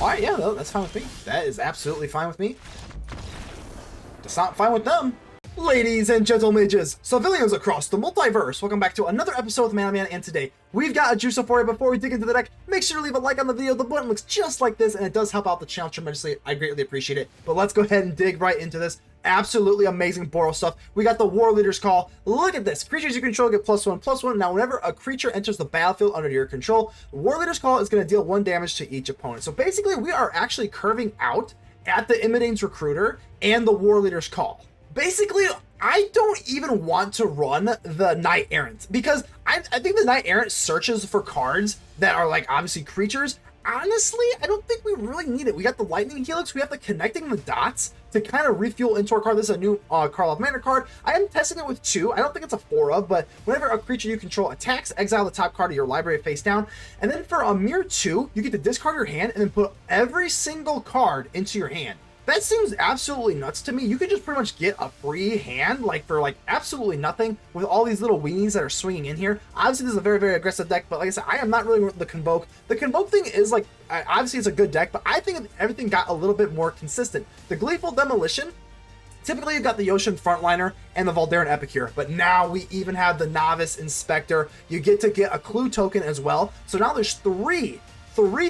All right, yeah, no, that's fine with me. That is absolutely fine with me. It's not fine with them. Ladies and gentlemen, civilians across the multiverse, welcome back to another episode of Man, and today we've got a juice for you. Before we dig into the deck, make sure to leave a like on the video. The button looks just like this, and it does help out the channel tremendously. I greatly appreciate it. But let's go ahead and dig right into this. Absolutely amazing Boros stuff. We got the Warleader's Call. Look at this. Creatures you control get +1/+1. Now, whenever a creature enters the battlefield under your control, Warleader's Call is going to deal 1 damage to each opponent. So basically, we are actually curving out at the Imodane's Recruiter and the Warleader's Call. Basically, I don't even want to run the Knight Errant because I think the Knight Errant searches for cards that are like obviously creatures. Honestly, I don't think we really need it. We got the Lightning Helix. We have the Connecting the Dots to kind of refuel into our card. This is a new Karlov Manor card. I am testing it with 2. I don't think it's a 4 of, but whenever a creature you control attacks, exile the top card of your library face down. And then for a mere 2, you get to discard your hand and then put every single card into your hand. That seems absolutely nuts to me. You could just pretty much get a free hand for absolutely nothing with all these little weenies that are swinging in here. Obviously, this is a very, very aggressive deck, but like I said, I am not really the Convoke. The Convoke thing is obviously it's a good deck, but I think everything got a little bit more consistent. The Gleeful Demolition, typically you've got the Yotian Frontliner and the Voldaren Epicure, but now we even have the Novice Inspector. You get to get a clue token as well. So now there's three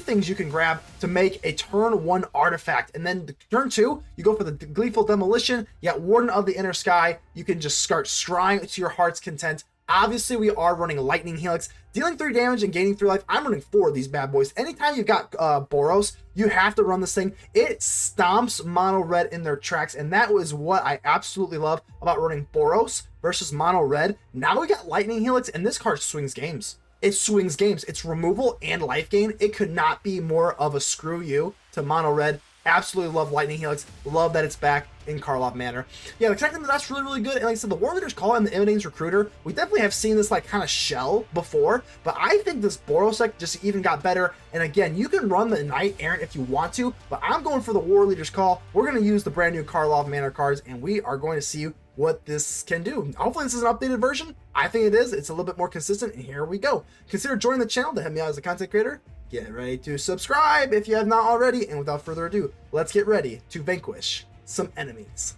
things you can grab to make a turn 1 artifact, and then the turn 2 you go for the Gleeful Demolition. You got Warden of the Inner Sky. You can just start scrying to your heart's content. Obviously, we are running Lightning Helix, dealing 3 damage and gaining 3 life. I'm running 4 of these bad boys. Anytime you've got Boros, you have to run this thing. It stomps mono red in their tracks, and that was what I absolutely love about running Boros versus mono red. Now we got Lightning Helix, and this card swings games. It swings games. It's removal and life gain. It could not be more of a screw you to mono red. Absolutely love Lightning Helix. Love that it's back in Karlov Manor. Yeah, the Connecting the Dots really, really good. And like I said, the Warleader's Call and the Imodane's Recruiter, we definitely have seen this kind of shell before, but I think this Boros deck just even got better. And again, you can run the Knight Errant if you want to, but I'm going for the Warleader's Call. We're going to use the brand new Karlov Manor cards, and we are going to see what this can do. Hopefully this is an updated version. I think it is. It's a little bit more consistent, and here we go. Consider joining the channel to help me out as a content creator. Get ready to subscribe if you have not already, and without further ado, let's get ready to vanquish some enemies.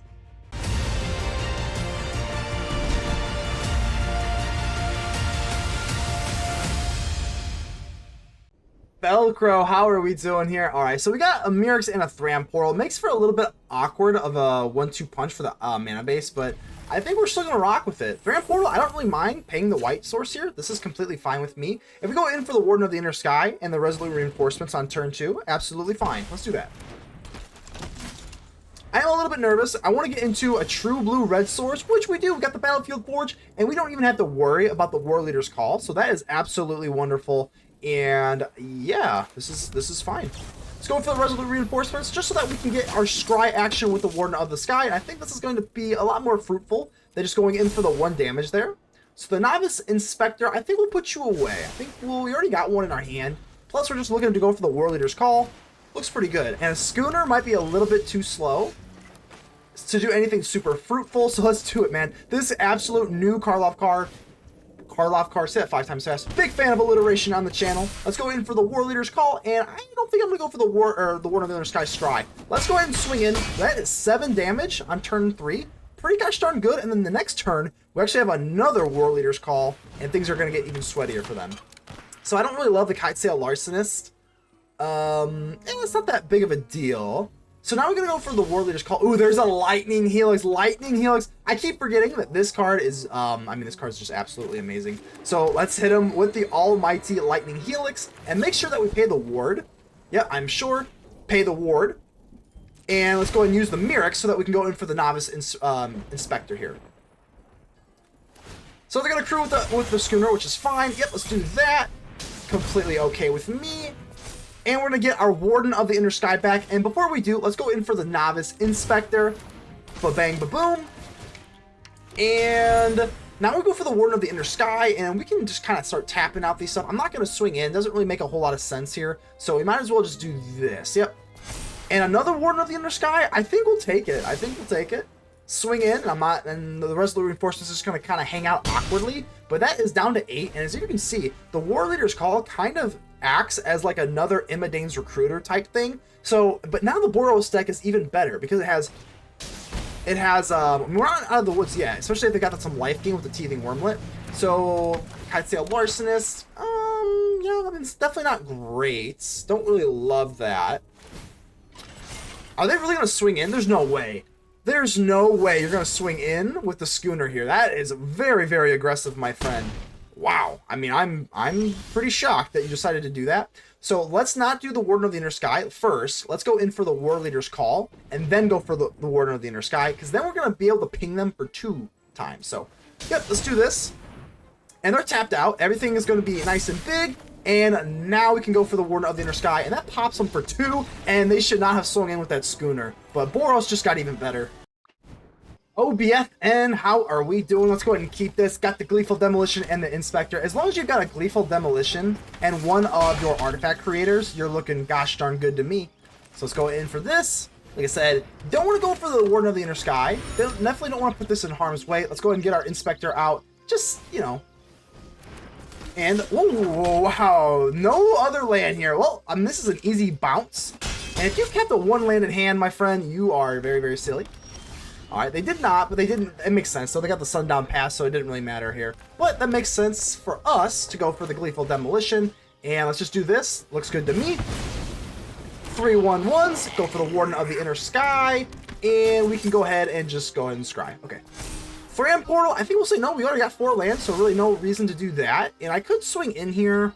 Velcro, how are we doing here? All right, so we got a Mirix and a Thran Portal. Makes for a little bit awkward of a 1-2 punch for the mana base, but I think we're still gonna rock with it. Thran Portal, I don't really mind paying the white source here. This is completely fine with me. If we go in for the Warden of the Inner Sky and the Resolute Reinforcements on turn 2, absolutely fine. Let's do that. I am a little bit nervous. I want to get into a true blue-red source, which we do. We got the Battlefield Forge, and we don't even have to worry about the Warleader's Call, so that is absolutely wonderful. And yeah, this is fine. Let's go for the Resolute Reinforcements just so that we can get our scry action with the Warden of the Sky, and I think this is going to be a lot more fruitful than just going in for the 1 damage there. So the Novice Inspector, I think we'll put you away. I think we already got one in our hand. Plus, we're just looking to go for the Warleader's Call. Looks pretty good. And a Schooner might be a little bit too slow to do anything super fruitful, so let's do it, man. This absolute new Karlov card. Say that 5 times fast. Big fan of alliteration on the channel. Let's go in for the Warleader's Call, and I don't think I'm gonna go for the Warden of the Inner Sky Scry. Let's go ahead and swing in. That is 7 damage on turn 3. Pretty gosh darn good. And then the next turn, we actually have another Warleader's Call, and things are gonna get even sweatier for them. So I don't really love the Kitesail Larcenist. It's not that big of a deal. So now we're going to go for the Warleader's Call. Ooh, there's a Lightning Helix. Lightning Helix. I keep forgetting that this card is, this card is just absolutely amazing. So let's hit him with the almighty Lightning Helix and make sure that we pay the ward. Yeah, I'm sure. Pay the ward. And let's go ahead and use the Mirix so that we can go in for the Novice Inspector here. So they're going to crew with the Schooner, which is fine. Yep, let's do that. Completely okay with me. And we're going to get our Warden of the Inner Sky back. And before we do, let's go in for the Novice Inspector. Ba-bang, ba-boom. And now we go for the Warden of the Inner Sky, and we can just kind of start tapping out these stuff. I'm not going to swing in. Doesn't really make a whole lot of sense here. So we might as well just do this. Yep. And another Warden of the Inner Sky. I think we'll take it. Swing in, and the Resolute Reinforcements is just going to kind of hang out awkwardly. But that is down to 8, and as you can see, the Warleader's Call kind of acts as like another Imodane's Recruiter type thing. So, but now the Boros deck is even better because it has we're not out of the woods yet, especially if they got some life gain with the Teething Wormlet. So I'd say a Larcenist, yeah, I mean, it's definitely not great. Don't really love that. Are they really gonna swing in? There's no way. There's no way you're gonna swing in with the Schooner here. That is very, very aggressive, my friend. Wow. I mean, I'm pretty shocked that you decided to do that. So let's not do the Warden of the Inner Sky first. Let's go in for the Warleader's Call and then go for the Warden of the Inner Sky, because then we're gonna be able to ping them for 2 times. So yep, let's do this. And they're tapped out. Everything is gonna be nice and big. And now we can go for the Warden of the Inner Sky, and that pops them for 2, and they should not have swung in with that Schooner. But Boros just got even better. OBFN, how are we doing? Let's go ahead and keep this. Got the Gleeful Demolition and the Inspector. As long as you've got a Gleeful Demolition and one of your artifact creators, you're looking gosh darn good to me. So let's go in for this. Like I said, don't want to go for the Warden of the Inner Sky. Definitely don't want to put this in harm's way. Let's go ahead and get our Inspector out. Just, you know. And, whoa, wow, no other land here. Well, this is an easy bounce. And if you kept the 1 land in hand, my friend, you are very, very silly. All right, they did not, but they didn't. It makes sense. So they got the Sundown Pass, so it didn't really matter here. But that makes sense for us to go for the Gleeful Demolition. And let's just do this. Looks good to me. 3/1/1s. Go for the Warden of the Inner Sky. And we can go ahead and just go ahead and scry. Okay. Thran Portal, I think we'll say no. We already got 4 lands, so really no reason to do that. And I could swing in here.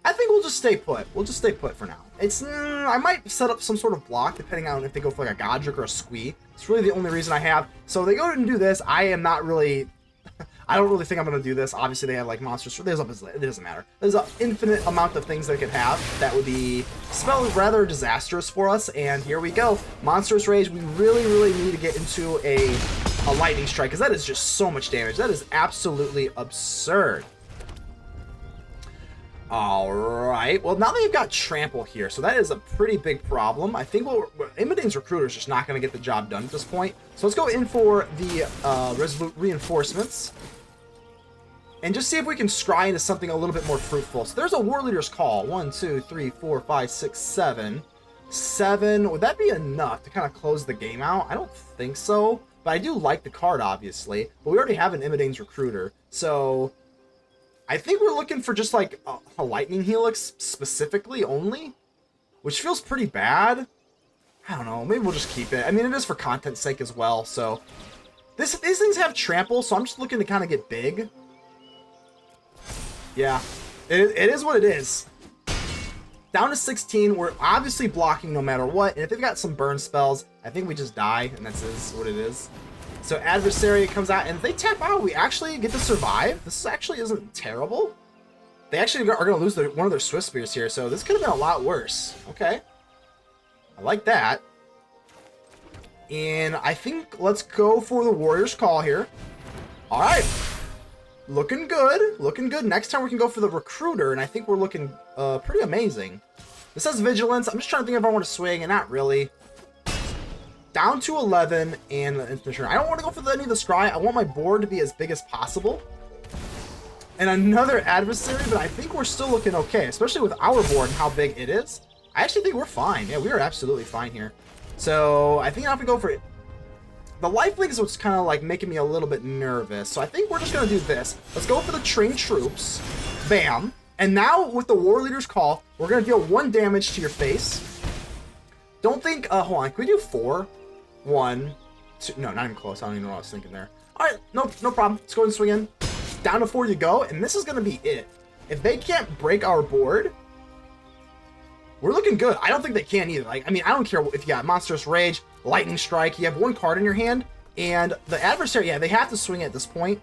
I think we'll just stay put. We'll just stay put for now. It's I might set up some sort of block depending on if they go for like a Godric or a Squee. It's really the only reason I have. So they go ahead and do this. I am not really. I don't really think I'm going to do this. Obviously, they have like monsters. It doesn't matter. There's an infinite amount of things they could have that would be rather disastrous for us. And here we go. Monstrous Rage. We really, really need to get into a Lightning Strike, because that is just so much damage. That is absolutely absurd. Alright, well now they've got Trample here, so that is a pretty big problem. I think Imodane's Recruiter is just not going to get the job done at this point. So let's go in for the Resolute Reinforcements. And just see if we can scry into something a little bit more fruitful. So there's a Warleader's Call. 1, 2, 3, 4, 5, 6, 7. 7. Would that be enough to kind of close the game out? I don't think so. But I do like the card, obviously. But we already have an Imodane's Recruiter. So I think we're looking for just like a Lightning Helix specifically only, which feels pretty bad. I don't know. Maybe we'll just keep it. I mean, it is for content's sake as well. So these things have Trample, so I'm just looking to kind of get big. Yeah, it is what it is. Down to 16. We're obviously blocking no matter what. And if they've got some burn spells, I think we just die, and that's what it is. So Adversary comes out, and if they tap out, we actually get to survive. This actually isn't terrible. They actually are going to lose one of their Swift Spears here, so this could have been a lot worse. Okay. I like that. And I think let's go for the Warrior's Call here. All right. Looking good. Looking good. Next time we can go for the Recruiter, and I think we're looking pretty amazing. This has Vigilance. I'm just trying to think if I want to swing, and not really. Down to 11, and the Infantry. I don't want to go for any of the Scry. I want my board to be as big as possible. And another Adversary, but I think we're still looking okay, especially with our board and how big it is. I actually think we're fine. Yeah, we are absolutely fine here. So I think I have to go for it. The lifelink is what's kind of like making me a little bit nervous. So I think we're just going to do this. Let's go for the Trained Troops. Bam. And now with the Warleader's Call, we're going to deal 1 damage to your face. Don't think, hold on, can we do 4? 1, 2, no, not even close. I don't even know what I was thinking there. All right, no problem. Let's go ahead and swing in. Down to 4 you go, and this is going to be it. If they can't break our board, we're looking good. I don't think they can either. Like, I mean, I don't care if you got Monstrous Rage, Lightning Strike, you have 1 card in your hand, and the Adversary, yeah, they have to swing at this point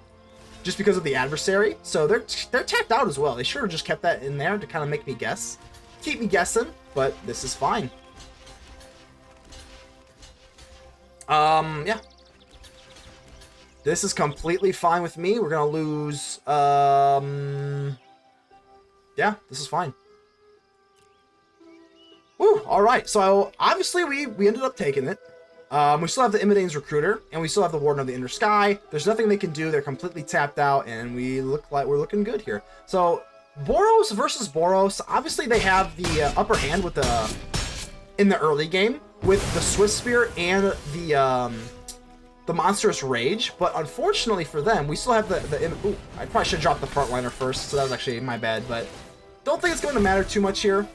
just because of the Adversary. So they're tapped out as well. They should have just kept that in there to kind of make me guess. Keep me guessing, but this is fine. Yeah. This is completely fine with me. We're gonna lose, yeah, this is fine. Woo, alright, so obviously we ended up taking it. We still have the Imodane's Recruiter, and we still have the Warden of the Inner Sky. There's nothing they can do. They're completely tapped out, and we look like we're looking good here. So Boros versus Boros, obviously they have the upper hand with the in the early game with the Swift Spear and the Monstrous Rage, but unfortunately for them, we still have ooh, I probably should drop the Frontliner first, so that was actually my bad, but don't think it's going to matter too much here.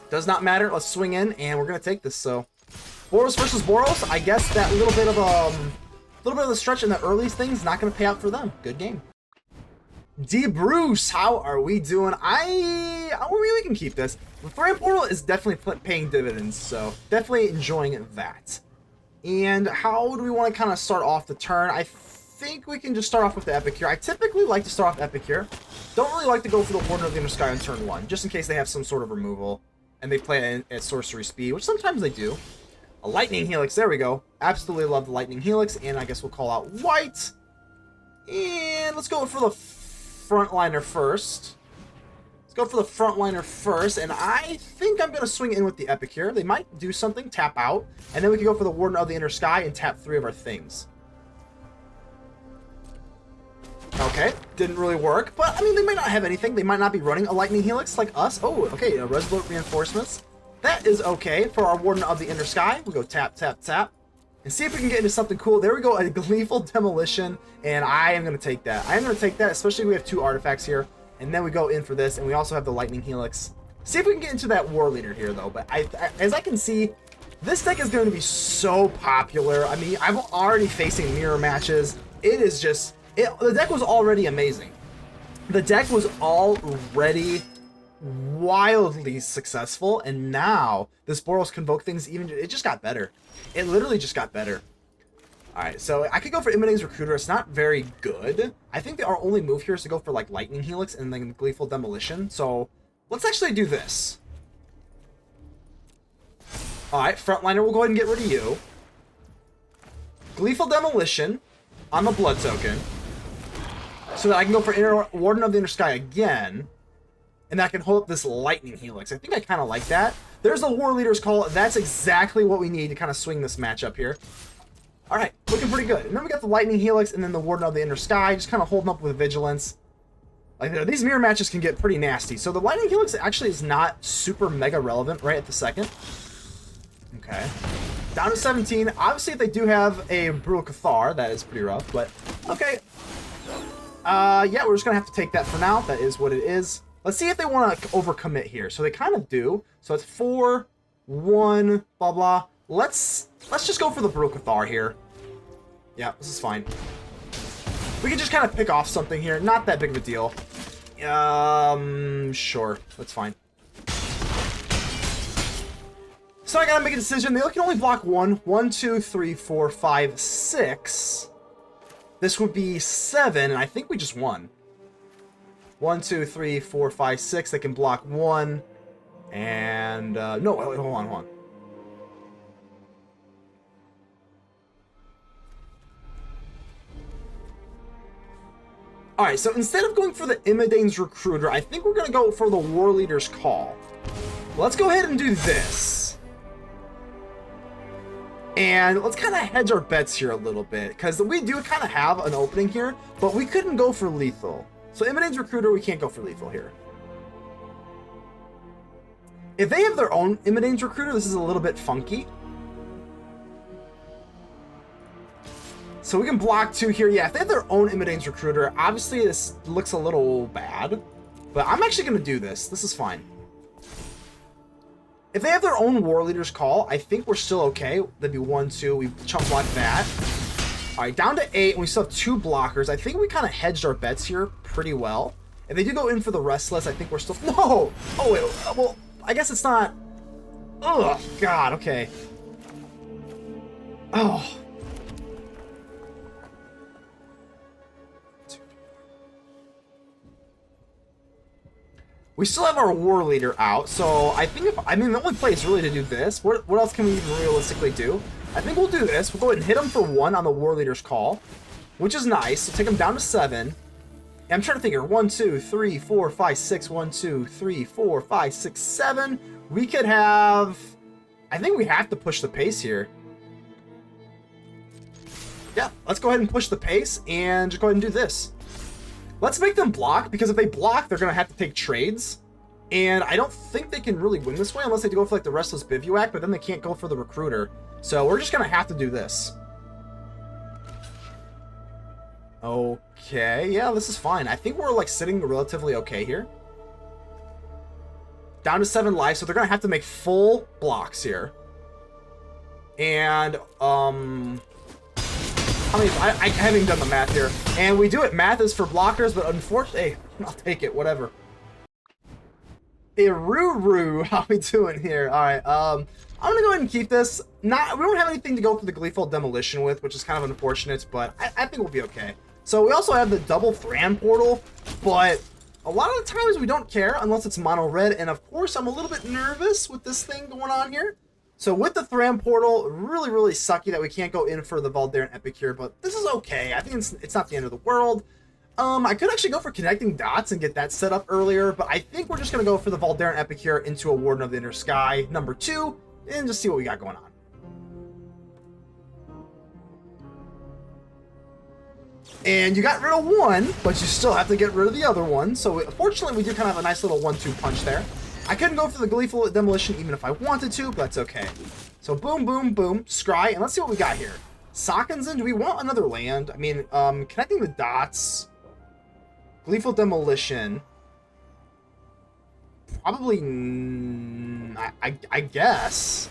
Does not matter. Let's swing in, and we're going to take this. So, Boros versus Boros, I guess that little bit of the stretch in the early things not going to pay out for them. Good game. D. Bruce, how are we doing? We can keep this. The Thran Portal is definitely paying dividends, so definitely enjoying that. And how do we want to kind of start off the turn? I think we can just start off with the Epicure. I typically like to start off Epicure. Don't really like to go for the Warden of the Inner Sky on turn 1, just in case they have some sort of removal, and they play at sorcery speed, which sometimes they do. A Lightning Helix, there we go. Absolutely love the Lightning Helix, and I guess we'll call out white. And let's go for the Frontliner first. Let's go for the Frontliner first, and I think I'm going to swing in with the Epicure. They might do something, tap out, and then we can go for the Warden of the Inner Sky and tap 3 of our things. Okay, didn't really work, but I mean, they might not have anything. They might not be running a Lightning Helix like us. Oh, okay, a Resolute Reinforcements. That is okay for our Warden of the Inner Sky. We'll go tap, tap, tap, and see if we can get into something cool. There we go, a Gleeful Demolition, and I am going to take that. I am going to take that, especially we have 2 artifacts here, and then we go in for this, and we also have the Lightning Helix. See if we can get into that Warleader here, though, but as I can see, this deck is going to be so popular. I mean, I'm already facing mirror matches. It is just... the deck was already amazing. The deck was already wildly successful, and now this Boros Convoke thing's it just got better. It literally just got better. Alright, so I could go for Imodane's Recruiter. It's not very good. I think our only move here is to go for like Lightning Helix and then Gleeful Demolition. So let's actually do this. Alright, Frontliner, we'll go ahead and get rid of you. Gleeful Demolition on the Blood Token, so that I can go for Warden of the Inner Sky again, and I can hold up this Lightning Helix. I think I kind of like that. There's the Warleader's Call. That's exactly what we need to kind of swing this matchup here. All right, looking pretty good. And then we got the Lightning Helix and then the Warden of the Inner Sky, just kind of holding up with Vigilance. Like, these mirror matches can get pretty nasty. So the Lightning Helix actually is not super mega relevant right at the second. Okay. Down to 17. Obviously, if they do have a Brutal Cathar, that is pretty rough, but okay. Yeah, we're just going to have to take that for now. That is what it is. Let's see if they want to overcommit here. So they kind of do. So it's 4, 1, blah, blah. Let's just go for the Brutal Cathar here. Yeah, this is fine. We can just kind of pick off something here. Not that big of a deal. Sure. That's fine. So I gotta make a decision. They can only block 1. 1, 2, 3, 4, 5, 6. This would be 7, and I think we just won. 1, 2, 3, 4, 5, 6. They can block 1. And, no, wait, hold on. Alright, so instead of going for the Imodane's Recruiter, I think we're gonna go for the Warleader's Call. Let's go ahead and do this. And let's kind of hedge our bets here a little bit, because we do kind of have an opening here, but we couldn't go for lethal. So Imodane's Recruiter, we can't go for lethal here. If they have their own Imodane's Recruiter, this is a little bit funky. So we can block 2 here. Yeah, if they have their own Immodane's Recruiter, obviously this looks a little bad, but I'm actually going to do this. This is fine. If they have their own Warleader's Call, I think we're still okay. That'd be 1, 2. We chump block that. All right, down to 8, and we still have 2 blockers. I think we kind of hedged our bets here pretty well. If they do go in for the Restless, I think we're still... No! Oh, wait. Well, I guess it's not... Oh, God. Okay. Oh. We still have our Warleader out, so I think the only play is really to do this. What else can we even realistically do? I think we'll do this. We'll go ahead and hit him for 1 on the Warleader's Call, which is nice. So take him down to 7. And I'm trying to think here. 1, 2, 3, 4, 5, 6. 1, 2, 3, 4, 5, 6, 7. We could have... I think we have to push the pace here. Yeah, let's go ahead and push the pace and just go ahead and do this. Let's make them block, because if they block, they're going to have to take trades. And I don't think they can really win this way unless they go for like the Restless Bivouac, but then they can't go for the Recruiter. So we're just going to have to do this. Okay, yeah, this is fine. I think we're like sitting relatively okay here. Down to 7 life, so they're going to have to make full blocks here. And, how many, I haven't even done the math here. And we do it, math is for blockers, but unfortunately, hey, I'll take it, whatever. Hey, Ruru, how we doing here? All right, I'm gonna go ahead and keep this. We don't have anything to go for the Gleeful Demolition with, which is kind of unfortunate, but I think we'll be okay. So we also have the double Thran Portal, but a lot of the times we don't care unless it's mono red, and of course I'm a little bit nervous with this thing going on here. So with the Thran Portal, really, really sucky that we can't go in for the Voldaren Epicure, but this is okay. I think it's not the end of the world. I could actually go for Connecting Dots and get that set up earlier, but I think we're just going to go for the Voldaren Epicure into a Warden of the Inner Sky, number 2, and just see what we got going on. And you got rid of one, but you still have to get rid of the other one. So fortunately, we do kind of have a nice little 1-2 punch there. I couldn't go for the Gleeful Demolition even if I wanted to, but that's okay. So boom, boom, boom, scry, and let's see what we got here. Sokenzan, do we want another land? I mean, Connecting the Dots, Gleeful Demolition, probably, I guess,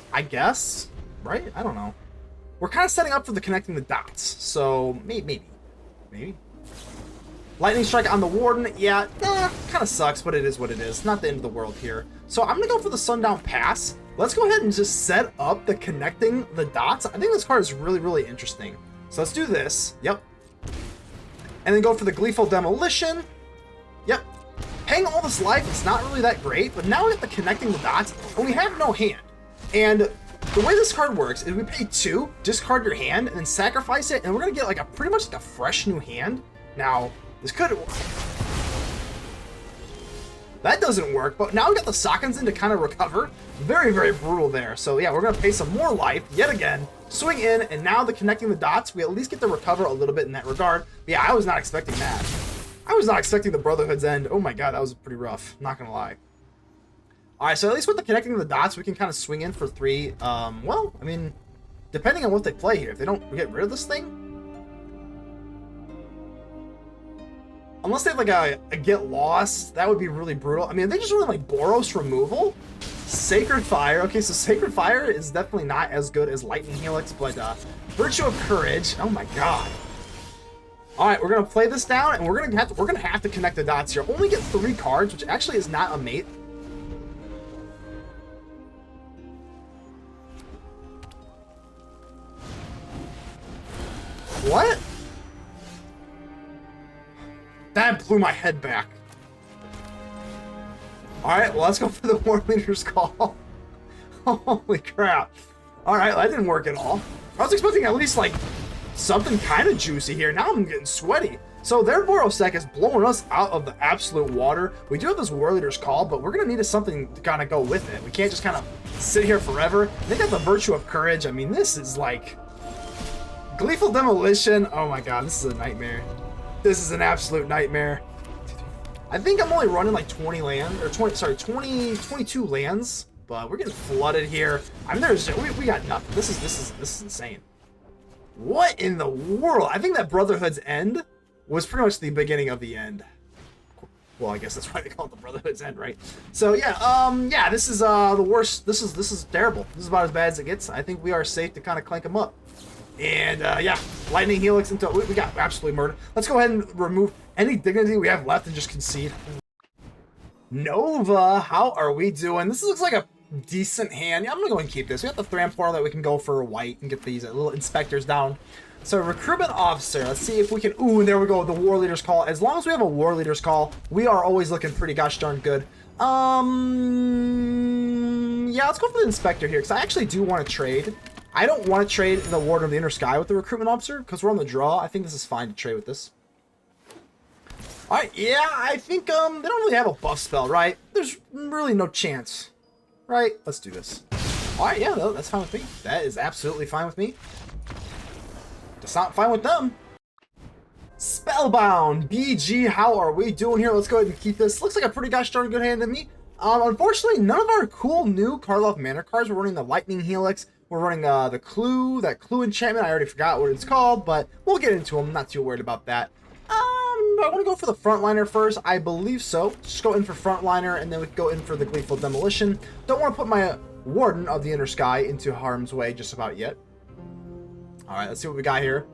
right? I don't know. We're kind of setting up for the Connecting the Dots, so maybe. Lightning Strike on the Warden, yeah, kind of sucks, but it is what it is. Not the end of the world here. So I'm going to go for the Sundown Pass. Let's go ahead and just set up the Connecting the Dots. I think this card is really, really interesting. So let's do this. Yep. And then go for the Gleeful Demolition. Yep. Paying all this life, it's not really that great, but now we have the Connecting the Dots, and we have no hand. And the way this card works is we pay 2, discard your hand, and then sacrifice it, and we're going to get like pretty much like a fresh new hand. Now, this could... That doesn't work, but now we got the Sokenzan to kind of recover. Very, very brutal there. So yeah, we're going to pay some more life yet again, swing in, and now the Connecting the Dots, we at least get to recover a little bit in that regard. But yeah, I was not expecting that. I was not expecting the Brotherhood's End. Oh my god, that was pretty rough. Not going to lie. Alright, so at least with the Connecting the Dots, we can kind of swing in for 3. Well, I mean, depending on what they play here, if they don't get rid of this thing, unless they have like a get lost, that would be really brutal. I mean, if they just run like Boros removal, Sacred Fire. Okay, so Sacred Fire is definitely not as good as Lightning Helix, but Virtue of Courage. Oh my god. All right, we're gonna play this down, and we're gonna have to connect the dots here. Only get 3 cards, which actually is not a mate. What? That blew my head back. Alright, well, let's go for the Warleader's Call. Holy crap. Alright, well, that didn't work at all. I was expecting at least, like, something kind of juicy here. Now I'm getting sweaty. So their Boros deck is blowing us out of the absolute water. We do have this Warleader's Call, but we're going to need something to kind of go with it. We can't just kind of sit here forever. They got the Virtue of Courage. I mean, this is like... Gleeful Demolition. Oh my god, this is a nightmare. This is an absolute nightmare. I think I'm only running like 20 land, or 22 lands, but we're getting flooded here. I mean, we got nothing. This is insane. What in the world? I think that Brotherhood's End was pretty much the beginning of the end. Well, I guess that's why they call it the Brotherhood's End, right? So yeah, yeah, this is the worst. This is terrible. This is about as bad as it gets. I think we are safe to kind of clank them up. And yeah, Lightning Helix into we got absolutely murdered. Let's go ahead and remove any dignity we have left and just concede. Nova, how are we doing? This looks like a decent hand. Yeah, I'm gonna go and keep this. We got the Thran Portal that we can go for white and get these little inspectors down. So recruitment officer, let's see if we can. Ooh, and there we go, the Warleader's Call. As long as we have a Warleader's Call, we are always looking pretty gosh darn good. Yeah, let's go for the inspector here because I actually do want to trade. I don't want to trade the Warden of the Inner Sky with the recruitment officer because we're on the draw. I think this is fine to trade with this. All right, yeah, I think they don't really have a buff spell, right? There's really no chance, right? Let's do this. All right, yeah, that's fine with me. That is absolutely fine with me. It's not fine with them. Spellbound BG, how are we doing here? Let's go ahead and keep this. Looks like a pretty gosh darn good hand to me. Unfortunately, none of our cool new Karlov Manor cards. We're running the Lightning Helix. We're running the Clue, that Clue enchantment. I already forgot what it's called, but we'll get into them. Not too worried about that. I want to go for the Frontliner first. I believe so. Just go in for Frontliner, and then we can go in for the Gleeful Demolition. Don't want to put my Warden of the Inner Sky into harm's way just about yet. All right, let's see what we got here.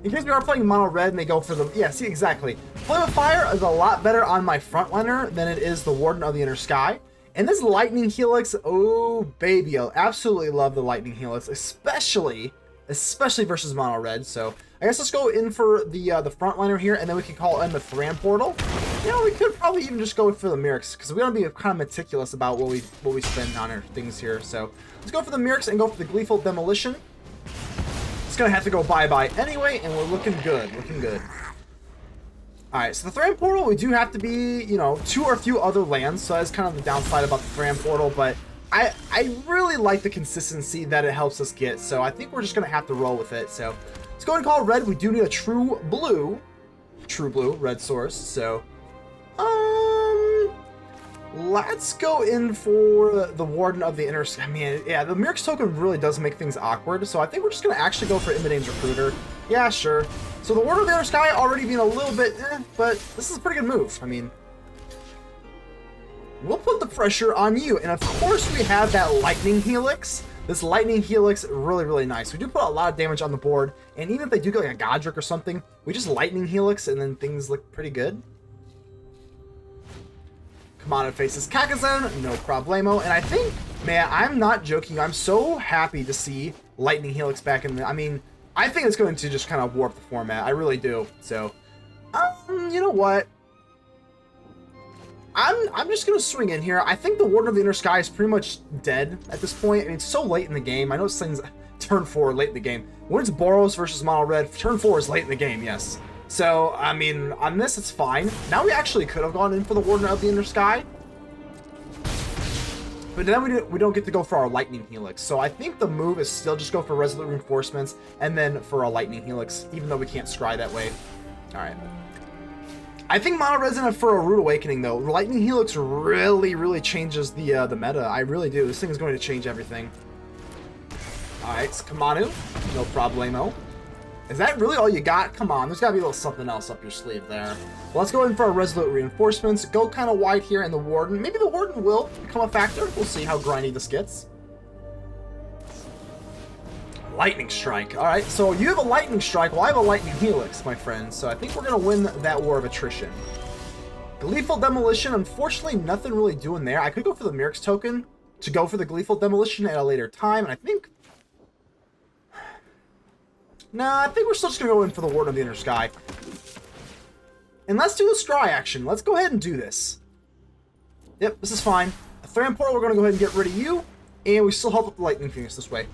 In case we are playing mono red and they go for the... Yeah, see, exactly. Flame of Fire is a lot better on my Frontliner than it is the Warden of the Inner Sky. And this Lightning Helix, oh, baby. I absolutely love the Lightning Helix, especially versus mono red. So I guess let's go in for the Frontliner here, and then we can call in the Thran Portal. You know, we could probably even just go for the Mirrors, because we want to be kind of meticulous about what we spend on our things here. So let's go for the Mirrors and go for the Gleeful Demolition. It's gonna have to go bye-bye anyway, and we're looking good, Alright, so the Thran Portal, we do have to be, you know, 2 or a few other lands, so that's kind of the downside about the Thran Portal, but I really like the consistency that it helps us get, so I think we're just gonna have to roll with it. So let's go and call red. We do need a true blue red source, so let's go in for the Warden of the Inner Sky. I mean, yeah, the Mirrors token really does make things awkward, so I think we're just going to actually go for Imodane's Recruiter. Yeah, sure. So the Warden of the Inner Sky already being a little bit, but this is a pretty good move. I mean, we'll put the pressure on you. And of course we have that Lightning Helix. This Lightning Helix, really, really nice. We do put a lot of damage on the board, and even if they do get like a Godric or something, we just Lightning Helix, and then things look pretty good. Come on, it faces Sokenzan, no problemo. And I think, man, I'm not joking. I'm so happy to see Lightning Helix back in the... I mean, I think it's going to just kind of warp the format. I really do. So, you know what? I'm just going to swing in here. I think the Warden of the Inner Sky is pretty much dead at this point. I mean, it's so late in the game. I know this thing's turn 4 late in the game. When it's Boros versus mono red, turn 4 is late in the game, yes. So, I mean, on this, it's fine. Now we actually could have gone in for the Warden of the Inner Sky. But then we don't get to go for our Lightning Helix. So I think the move is still just go for Resolute Reinforcements and then for a Lightning Helix, even though we can't scry that way. All right. I think Mono Red's in for a Rude Awakening, though. Lightning Helix really, really changes the meta. I really do. This thing is going to change everything. All right, so Kamanu. No problemo. Is that really all you got? Come on, there's got to be a little something else up your sleeve there. Well, let's go in for our Resolute Reinforcements. Go kind of wide here in the Warden. Maybe the Warden will become a factor. We'll see how grindy this gets. Lightning Strike. All right, so you have a Lightning Strike. Well, I have a Lightning Helix, my friend. So I think we're going to win that war of attrition. Gleeful Demolition. Unfortunately, nothing really doing there. I could go for the Mirrors token to go for the Gleeful Demolition at a later time, and I think... Nah, I think we're still just going to go in for the Warden of the Inner Sky. And let's do the Scry action. Let's go ahead and do this. Yep, this is fine. A Thran Portal, we're going to go ahead and get rid of you. And we still help with the Lightning Phoenix this way.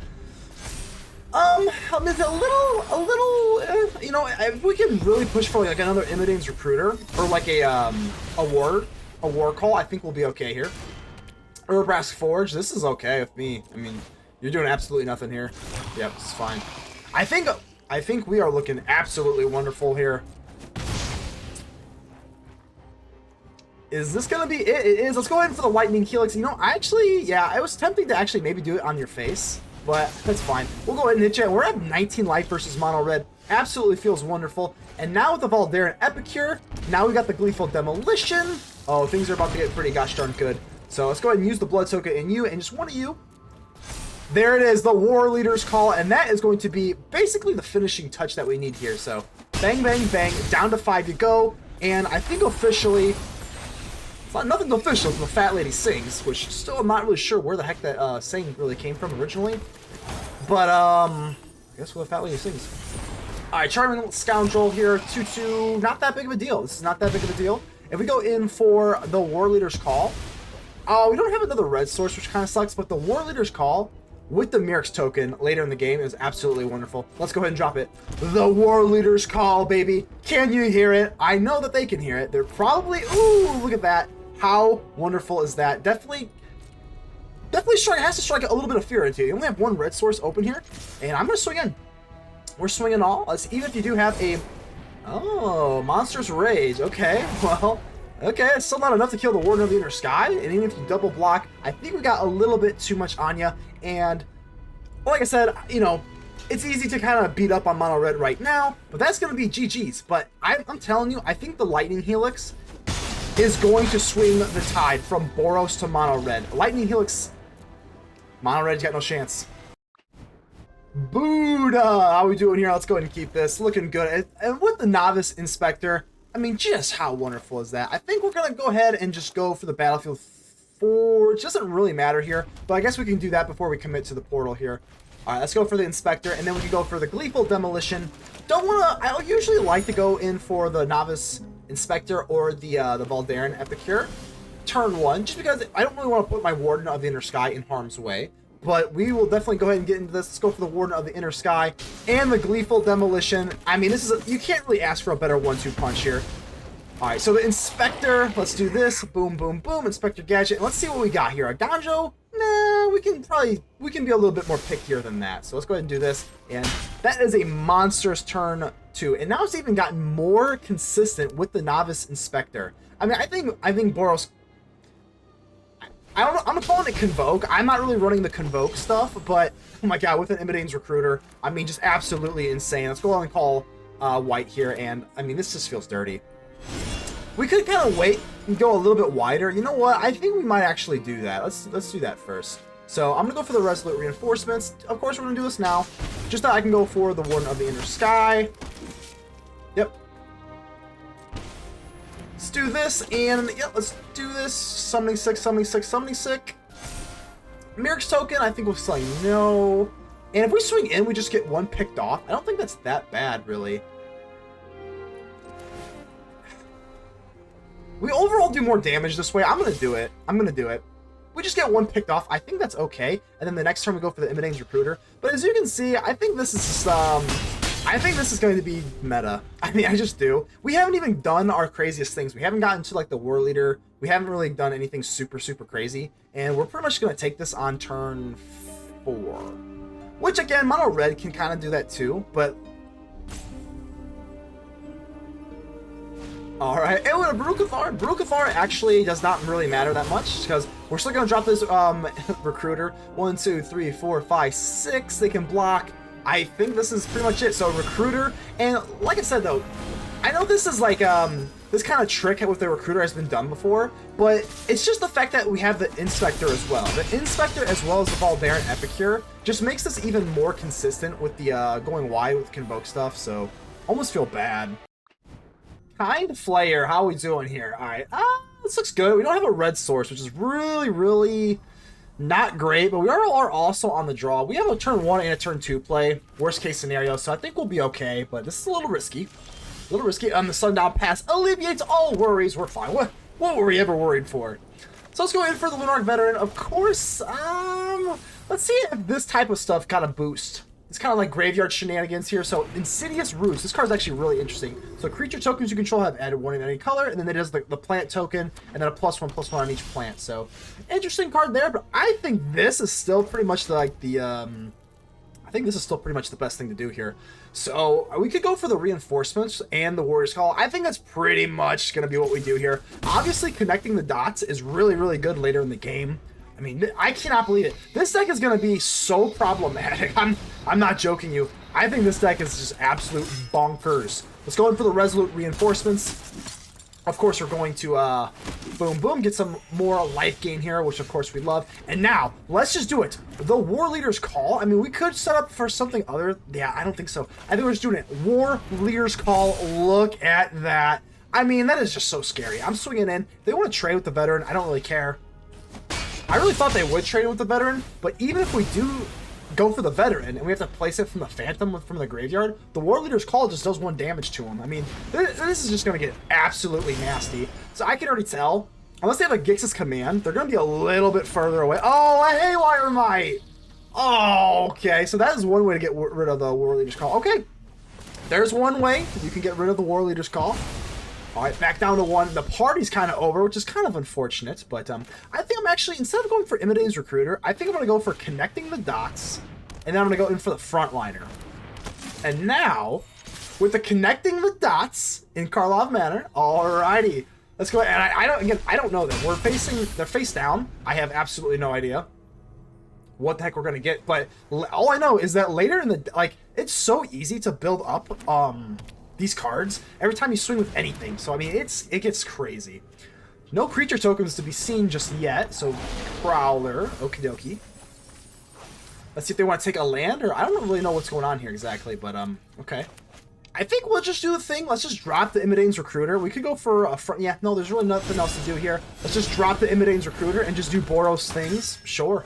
I mean, a little, you know, if we can really push for like another Imodane's Recruiter, or like a war call, I think we'll be okay here. Urbrask Forge, this is okay with me. I mean, you're doing absolutely nothing here. Yep, this is fine. I think we are looking absolutely wonderful here. Is this going to be it? It is. Let's go ahead for the Lightning Helix. You know, I was tempting to actually maybe do it on your face, but that's fine. We'll go ahead and hit you. We're at 19 life versus mono red. Absolutely feels wonderful. And now with the Voldaren Epicure, now we got the Gleeful Demolition. Oh, things are about to get pretty gosh darn good. So let's go ahead and use the Blood Token in you and just one of you. There it is, the Warleader's Call, and that is going to be basically the finishing touch that we need here. So, bang, bang, bang, down to 5 you go, and I think officially, it's not nothing official from the Fat Lady Sings, which still I'm not really sure where the heck that saying really came from originally, but I guess where the Fat Lady Sings. All right, Charming Little Scoundrel here, 2/2, not that big of a deal. This is not that big of a deal. If we go in for the Warleader's Call, we don't have another red source, which kind of sucks, but the Warleader's Call with the Mirrors token later in the game is absolutely wonderful. Let's go ahead and drop it. The Warleader's Call, baby. Can you hear it? I know that they can hear it. They're probably... Ooh, look at that. How wonderful is that? Definitely has to strike a little bit of fear into you. You only have one red source open here, and I'm going to swing in. We're swinging all. Even if you do have a Oh, Monstrous Rage. Okay, well, okay, it's still not enough to kill the Warden of the Inner Sky, and even if you double block, I think we got a little bit too much on you, and like I said, you know, it's easy to kind of beat up on Mono Red right now, but that's going to be GG's. But I'm telling you, I think the Lightning Helix is going to swing the tide from Boros to Mono Red. Lightning Helix, Mono Red's got no chance. Buddha, how we doing here? Let's go ahead and keep this looking good. And with the Novice Inspector, I mean, just how wonderful is that? I think we're going to go ahead and just go for the Battlefield Forge. It doesn't really matter here, but I guess we can do that before we commit to the portal here. All right, let's go for the Inspector, and then we can go for the Gleeful Demolition. I usually like to go in for the Novice Inspector or the Voldaren Epicure turn 1, just because I don't really want to put my Warden of the Inner Sky in harm's way. But we will definitely go ahead and get into this. Let's go for the Warden of the Inner Sky and the Gleeful Demolition. I mean, this is you can't really ask for a better 1-2 punch here. All right, so the Inspector, let's do this. Boom, boom, boom. Inspector Gadget. And let's see what we got here. Eiganjo? Nah, we can be a little bit more pickier than that. So let's go ahead and do this. And that is a monstrous turn 2. And now it's even gotten more consistent with the Novice Inspector. I mean, I think Boros, I'm calling it Convoke. I'm not really running the Convoke stuff, but oh my god, with an Imodane's Recruiter, I mean, just absolutely insane. Let's go ahead and call white here, and I mean, this just feels dirty. We could kind of wait and go a little bit wider. You know what? I think we might actually do that. Let's do that first. So I'm gonna go for the Resolute Reinforcements. Of course, we're gonna do this now, just that I can go for the Warden of the Inner Sky. Yep. Let's do this, and yeah, let's do this. Summoning sick, summoning sick, summoning sick. Mirac's Token, I think we'll say no. And if we swing in, we just get one picked off. I don't think that's that bad, really. We overall do more damage this way. I'm gonna do it. We just get one picked off. I think that's okay. And then the next turn we go for the Imodane's Recruiter. But as you can see, I think this is just, I think this is going to be meta. I mean, I just do. We haven't even done our craziest things. We haven't gotten to like the Warleader. We haven't really done anything super, super crazy. And we're pretty much going to take this on turn 4. Which again, Mono Red can kind of do that too, but alright, and with a Barukathar actually does not really matter that much, because we're still going to drop this Recruiter. 1, 2, 3, 4, 5, 6. They can block. I think this is pretty much it. So Recruiter, and like I said though, I know this is like, this kind of trick with the Recruiter has been done before, but it's just the fact that we have the Inspector as well. The Inspector as well as the Voldaren Epicure just makes this even more consistent with the going wide with Convoke stuff, so almost feel bad. Kind Flayer, how are we doing here? Alright, this looks good. We don't have a red source, which is really, really not great, but we are also on the draw. We have a turn 1 and a turn 2 play, worst case scenario, so I think we'll be okay, but this is a little risky. A little risky. The Sundown Pass alleviates all worries. We're fine. What were we ever worried for? So let's go in for the Lunark Veteran. Of course, let's see if this type of stuff kind of boosts. It's kind of like graveyard shenanigans here. So Insidious Roots. This card is actually really interesting. So creature tokens you control have added 1 in any color, and then it has the plant token, and then a +1/+1 on each plant. So interesting card there, but I think this is still pretty much like the I think this is still pretty much the best thing to do here. So we could go for the Reinforcements and the Warrior's Call. I think that's pretty much going to be what we do here. Obviously, connecting the dots is really, really good later in the game. I mean, I cannot believe it. This deck is going to be so problematic. I'm not joking you. I think this deck is just absolute bonkers. Let's go in for the Resolute Reinforcements. Of course, we're going to, boom, boom, get some more life gain here, which of course we love. And now, let's just do it. The Warleader's Call. I mean, we could set up for something other. Yeah, I don't think so. I think we're just doing it. Warleader's Call. Look at that. I mean, that is just so scary. I'm swinging in. If they want to trade with the Veteran, I don't really care. I really thought they would trade with the Veteran, but even if we do go for the Veteran and we have to place it from the Phantom from the graveyard, the Warleader's Call just does 1 damage to him. I mean, this is just going to get absolutely nasty. So I can already tell, unless they have a Gix's Command, they're going to be a little bit further away. Oh, a Haywire Might! Oh, okay. So that is one way to get rid of the Warleader's Call. Okay, there's one way you can get rid of the Warleader's Call. All right, back down to 1. The party's kind of over, which is kind of unfortunate, but I think I'm actually, instead of going for Imodane's Recruiter, I think I'm going to go for Connecting the Dots, and then I'm going to go in for the Frontliner. And now, with the connecting the dots in Karlov Manor. Alrighty. Let's go. And I don't know them. They're face down. I have absolutely no idea what the heck we're gonna get. But all I know is that later in the, like, it's so easy to build up these cards every time you swing with anything. So I mean, it gets crazy. No creature tokens to be seen just yet. So Prowler, okie dokie. Let's see if they want to take a land, or I don't really know what's going on here exactly. But okay. I think we'll just do the thing. Let's just drop the Imodane's Recruiter. We could go for a front. Yeah, no, there's really nothing else to do here. Let's just drop the Imodane's Recruiter and just do Boros things. Sure.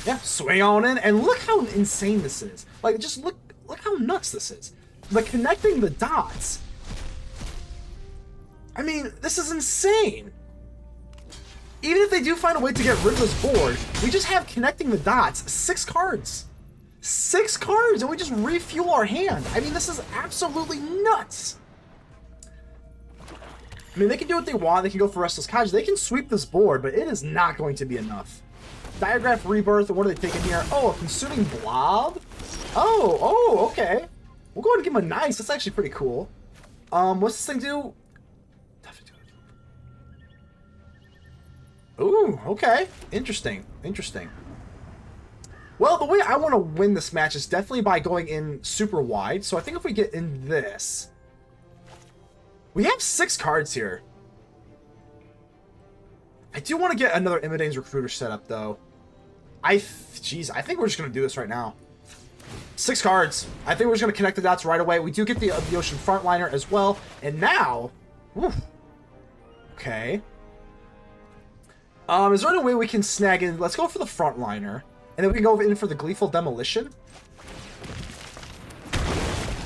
Yeah, swing on in. And look how insane this is. Like, just look how nuts this is. Like, connecting the dots. I mean, this is insane. Even if they do find a way to get rid of this board, we just have connecting the dots 6 cards. 6 cards, and we just refuel our hand. I mean, this is absolutely nuts. I mean, they can do what they want. They can go for Restless Cottage. They can sweep this board, but it is not going to be enough. Diagraph Rebirth, and what are they taking here? Oh, a Consuming Blob? Oh, okay. We'll go ahead and give him a nice. That's actually pretty cool. What's this thing do? Ooh, okay. Interesting. Well, the way I want to win this match is definitely by going in super wide. So I think if we get in this... We have 6 cards here. I do want to get another Imodane's Recruiter set up, though. Jeez, I think we're just going to do this right now. 6 cards. I think we're just going to connect the dots right away. We do get the Yotian Frontliner as well. And now... Whew, okay. Is there any way we can snag in... Let's go for the Frontliner. And then we can go in for the Gleeful Demolition.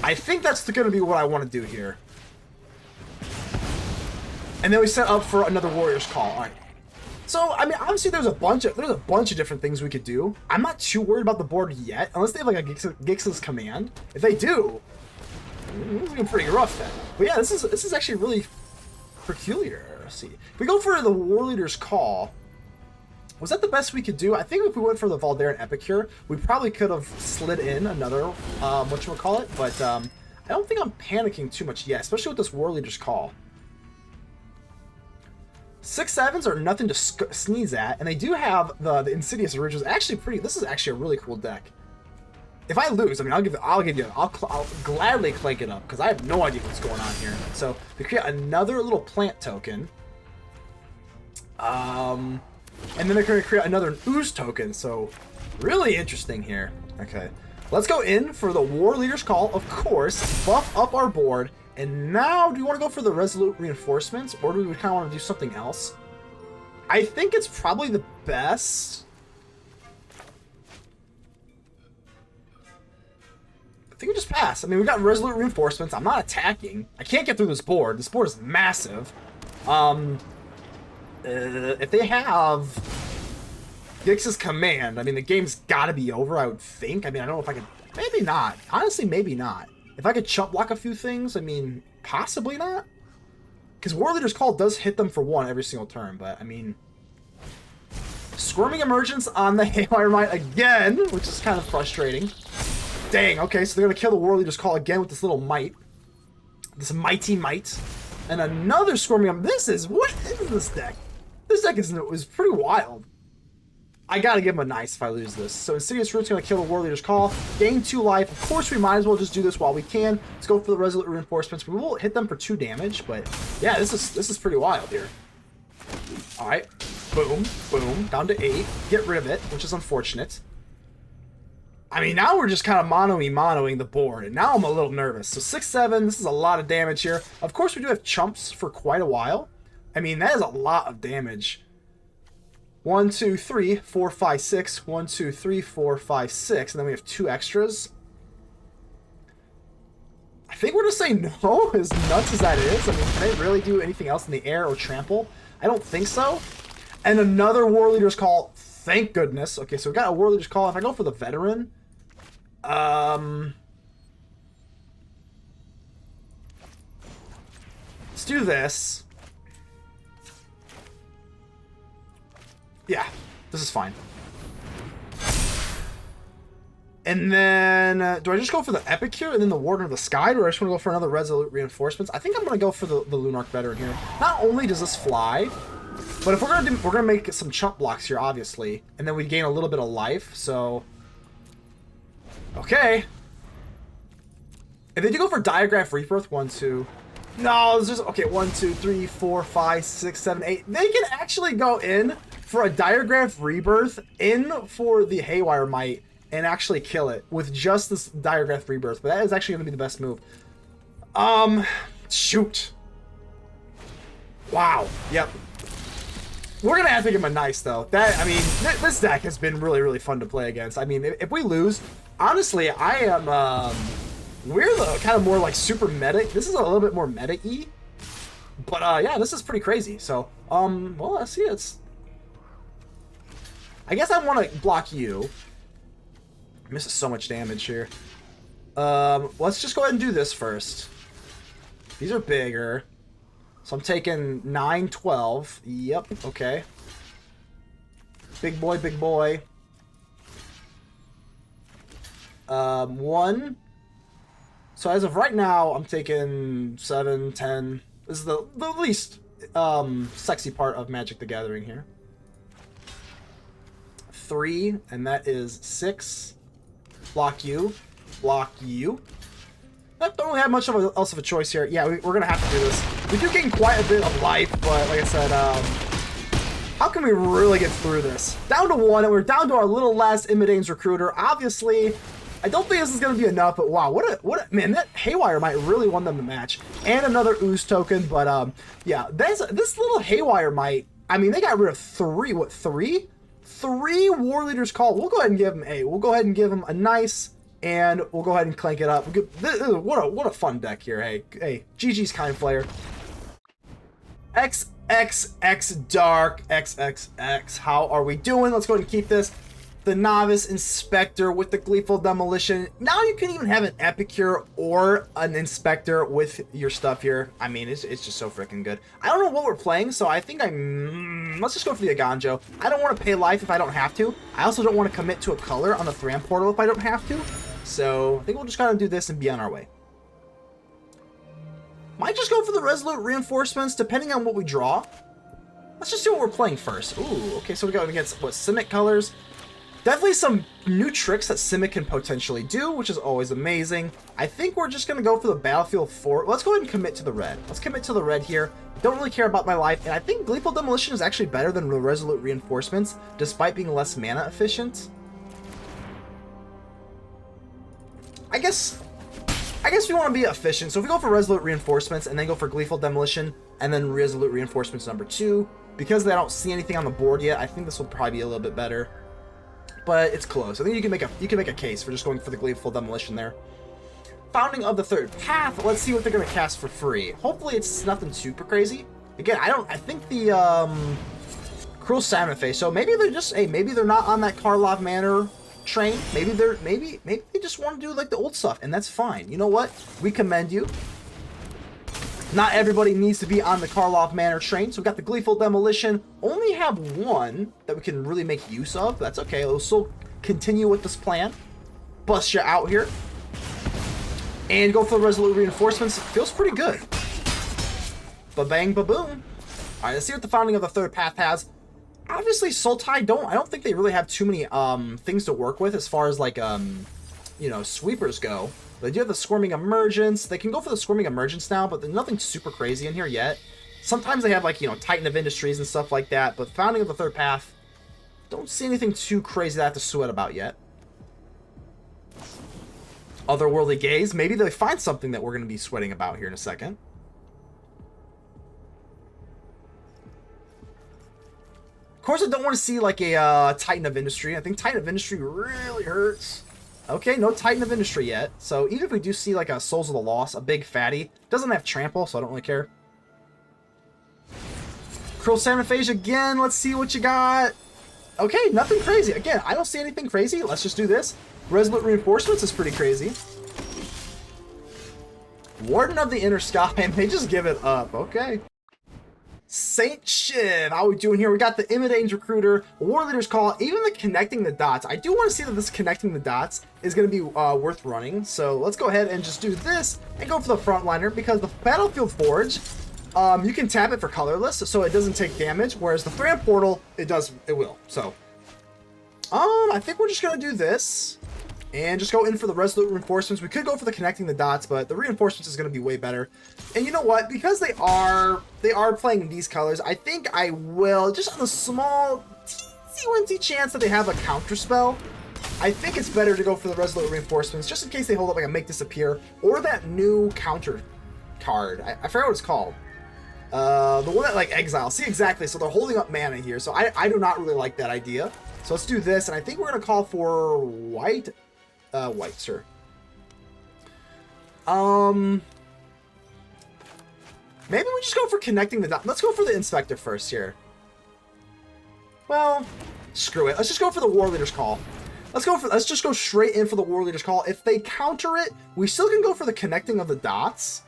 I think that's going to be what I want to do here. And then we set up for another Warrior's Call. All right. So, I mean, obviously there's a bunch of different things we could do. I'm not too worried about the board yet, unless they have like a Gix's Command. If they do, it's looking pretty rough then. But yeah, this is actually really peculiar. Let's see. If we go for the Warleader's Call, was that the best we could do? I think if we went for the Voldaren Epicure, we probably could have slid in another, whatchamacallit, but I don't think I'm panicking too much yet, especially with this Warleader's Call. 6/7s are nothing to sneeze at, and they do have the Insidious Ridge, which is actually pretty. This is actually a really cool deck. If I lose, I mean, I'll gladly clank it up because I have no idea what's going on here. So we create another little plant token. And then they're going to create another Ooze token, so really interesting here. Okay, let's go in for the Warleader's Call, of course, buff up our board, and now do you want to go for the Resolute Reinforcements, or do we kind of want to do something else? I think it's probably the best. I think we just pass. I mean, we got Resolute Reinforcements. I'm not attacking. I can't get through this board. This board is massive. If they have Gix's Command, I mean, the game's got to be over, I would think. I mean, I don't know if I could... Maybe not. Honestly, maybe not. If I could chump block a few things, I mean, possibly not. Because Warleader's Call does hit them for 1 every single turn, but, I mean... Squirming Emergence on the Haywire Might again, which is kind of frustrating. Dang, okay, so they're going to kill the Warleader's Call again with this little Might. This Mighty Might. And another Squirming... What is this deck? This deck is pretty wild. I gotta give him a nice if I lose this. So Insidious Root's gonna kill the Warleader's Call. Gain 2 life. Of course, we might as well just do this while we can. Let's go for the Resolute Reinforcements. We will hit them for 2 damage, but yeah, this is pretty wild here. Alright. Boom. Boom. Down to 8. Get rid of it, which is unfortunate. I mean, now we're just kind of monoing the board, and now I'm a little nervous. So 6/7, this is a lot of damage here. Of course, we do have chumps for quite a while. I mean, that is a lot of damage. 1, 2, 3, 4, 5, 6. 1, 2, 3, 4, 5, 6. And then we have 2 extras. I think we're just saying no, as nuts as that is. I mean, can they really do anything else in the air or trample? I don't think so. And another Warleader's Call. Thank goodness. Okay, so we got a Warleader's Call. If I go for the Veteran... let's do this. Yeah, this is fine. And then, do I just go for the Epicure and then the Warden of the Sky, or do I just want to go for another Resolute Reinforcements? I think I'm going to go for the Lunarch Veteran here. Not only does this fly, but if we're gonna make some chump blocks here, obviously, and then we gain a little bit of life. So, okay. If they do go for Diagraph Rebirth, 1, 2. No, it's just okay. 1, 2, 3, 4, 5, 6, 7, 8. They can actually go in for a Diagraph Rebirth in for the Haywire Might and actually kill it with just this Diagraph Rebirth. But that is actually going to be the best move. Shoot. Wow. Yep. We're going to have to give him a nice, though. I mean, this deck has been really, really fun to play against. I mean, if we lose, honestly, I am, we're the kind of more like super meta. This is a little bit more meta-y. But, yeah, this is pretty crazy. So, well, let's see. I guess I want to block you. Misses so much damage here. Let's just go ahead and do this first. These are bigger. So I'm taking 9, 12. Yep, okay. Big boy, big boy. 1. So as of right now, I'm taking 7, 10. This is the least sexy part of Magic the Gathering here. 3, and that is 6. Block you. Block you. I don't really have much else of a choice here. Yeah, we're going to have to do this. We do gain quite a bit of life, but like I said, how can we really get through this? Down to 1, and we're down to our little last Imodane's Recruiter. Obviously, I don't think this is going to be enough, but wow, what a man, that Haywire might really won them the match. And another Ooze token, but yeah, this little Haywire might, I mean, they got rid of 3, what, 3? 3 Warleaders called. We'll go ahead and give him a. We'll go ahead and give him a nice, and we'll go ahead and clank it up. What a fun deck here. Hey, GG's Kind Flayer. XXX Dark XXX. How are we doing? Let's go ahead and keep this. The Novice Inspector with the Gleeful Demolition. Now you can even have an Epicure or an Inspector with your stuff here. I mean, it's just so freaking good. I don't know what we're playing, so I think let's just go for the Eiganjo. I don't want to pay life if I don't have to. I also don't want to commit to a color on the Thran Portal if I don't have to. So I think we'll just kind of do this and be on our way. Might just go for the Resolute Reinforcements, depending on what we draw. Let's just see what we're playing first. Ooh, okay, so we got against, what, Simic colors? Definitely some new tricks that Simic can potentially do, which is always amazing. I think we're just going to go for the Battlefield 4. Let's go ahead and commit to the red. Let's commit to the red here. Don't really care about my life, and I think Gleeful Demolition is actually better than the Resolute Reinforcements, despite being less mana efficient. I guess we want to be efficient, so if we go for Resolute Reinforcements and then go for Gleeful Demolition and then Resolute Reinforcements number 2, because I don't see anything on the board yet, I think this will probably be a little bit better. But it's close. I think you can make a case for just going for the Gleeful Demolition there. Founding of the Third Path. Let's see what they're gonna cast for free. Hopefully it's nothing super crazy. Again, I think the Cruel Salmon Face. So maybe they're just maybe they're not on that Karlov Manor train. Maybe they just want to do like the old stuff, and that's fine. You know what? We commend you. Not everybody needs to be on the Karlov Manor train, so we've got the Gleeful Demolition. Only have 1 that we can really make use of. That's okay. We'll still continue with this plan. Bust you out here. And go for the Resolute Reinforcements. Feels pretty good. Ba-bang, ba-boom. Alright, let's see what the Founding of the Third Path has. Obviously, Sultai I don't think they really have too many things to work with as far as like sweepers go. They do have the Squirming Emergence. They can go for the Squirming Emergence now, but there's nothing super crazy in here yet. Sometimes they have like, Titan of Industries and stuff like that, but Founding of the Third Path, don't see anything too crazy that I have to sweat about yet. Otherworldly Gaze, maybe they find something that we're going to be sweating about here in a second. Of course, I don't want to see like a Titan of Industry. I think Titan of Industry really hurts. Okay, no Titan of Industry yet. So even if we do see like a Souls of the Lost, a big fatty, doesn't have trample, so I don't really care. Cruel Salmon Phage again. Let's see what you got. Okay, nothing crazy. Again, I don't see anything crazy. Let's just do this. Resolute Reinforcements is pretty crazy. Warden of the Inner Sky, and they just give it up. Okay. Saint Shiv, how are we doing here? We got the Imodane's Recruiter, Warleader's Call, even the Connecting the Dots. I do want to see that this Connecting the Dots is going to be worth running. So let's go ahead and just do this and go for the Frontliner, because the Battlefield Forge, you can tap it for colorless, so it doesn't take damage, whereas the Thran Portal, it will. So, I think we're just going to do this and just go in for the Resolute Reinforcements. We could go for the Connecting the Dots, but the Reinforcements is going to be way better. And you know what? Because they are playing these colors, I think I will, just on the small, teensy chance that they have a counter spell, I think it's better to go for the Resolute Reinforcements, just in case they hold up like a Make Disappear, or that new counter card. I forgot what it's called. The one that like exile. See, exactly. So they're holding up mana here. So I do not really like that idea. So let's do this, and I think we're going to call for white. White, sir. Maybe we just go for Connecting the Dots. Let's go for the Inspector first here. Well, screw it. Let's just go for the Warleader's Call. Let's just go straight in for the Warleader's Call. If they counter it, we still can go for the Connecting of the Dots.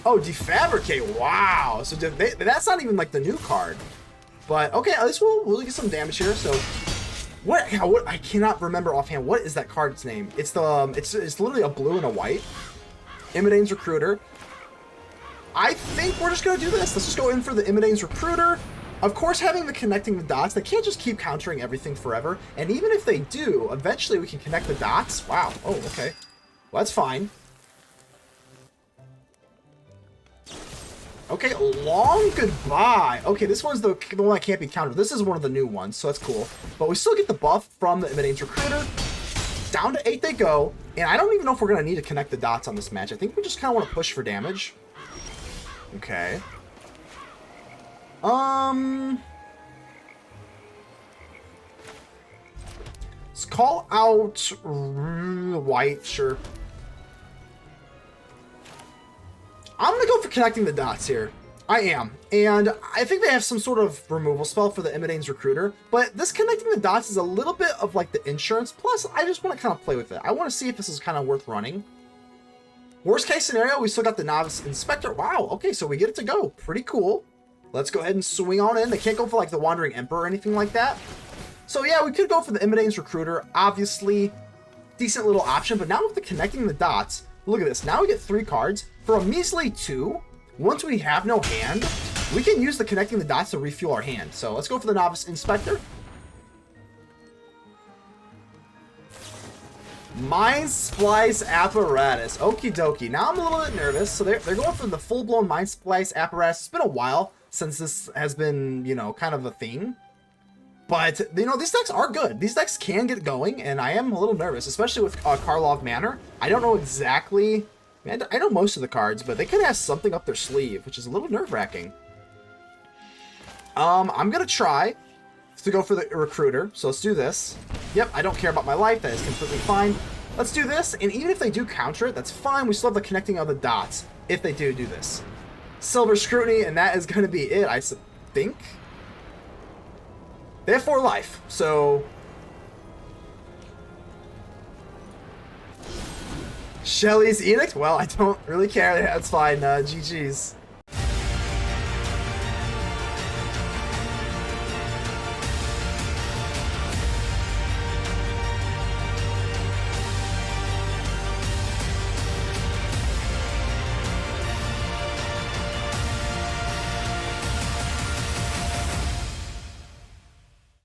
Oh, Defabricate. Wow. So that's not even like the new card. But okay, at least we'll get some damage here. So what I cannot remember offhand. What is that card's name? It's literally a blue and a white. Imodane's Recruiter. I think we're just gonna do this. Let's just go in for the Imodane's Recruiter. Of course, having the Connecting the Dots, they can't just keep countering everything forever. And even if they do, eventually we can connect the dots. Wow. Oh, okay. Well, that's fine. Okay, long goodbye. Okay, this one's the one that can't be countered. This is one of the new ones, so that's cool. But we still get the buff from the Imodane's Recruiter. Down to 8 they go. And I don't even know if we're going to need to connect the dots on this match. I think we just kind of want to push for damage. Okay. Let's call out white, sure. I'm going to go for Connecting the Dots here. I am. And I think they have some sort of removal spell for the Imodane's Recruiter. But this Connecting the Dots is a little bit of like the insurance. Plus, I just want to kind of play with it. I want to see if this is kind of worth running. Worst case scenario, we still got the Novice Inspector. Wow, okay, so we get it to go. Pretty cool. Let's go ahead and swing on in. They can't go for like the Wandering Emperor or anything like that. So yeah, we could go for the Imodane's Recruiter. Obviously, decent little option. But now with the Connecting the Dots, look at this. Now we get 3 cards. For a measly 2, once we have no hand, we can use the Connecting the Dots to refuel our hand. So let's go for the Novice Inspector. Mind Splice Apparatus. Okie dokie. Now I'm a little bit nervous. So they're going for the full-blown Mind Splice Apparatus. It's been a while since this has been, you know, kind of a thing. But, you know, these decks are good. These decks can get going, and I am a little nervous, especially with Karlov Manor. I don't know exactly... I know most of the cards, but they could have something up their sleeve, which is a little nerve-wracking. I'm going to try to go for the Recruiter, so let's do this. Yep, I don't care about my life. That is completely fine. Let's do this, and even if they do counter it, that's fine. We still have the Connecting of the Dots if they do this. Silver Scrutiny, and that is going to be it, I think. They have 4 life, so... Shelly's Edict? Well, I don't really care. That's fine. GG's.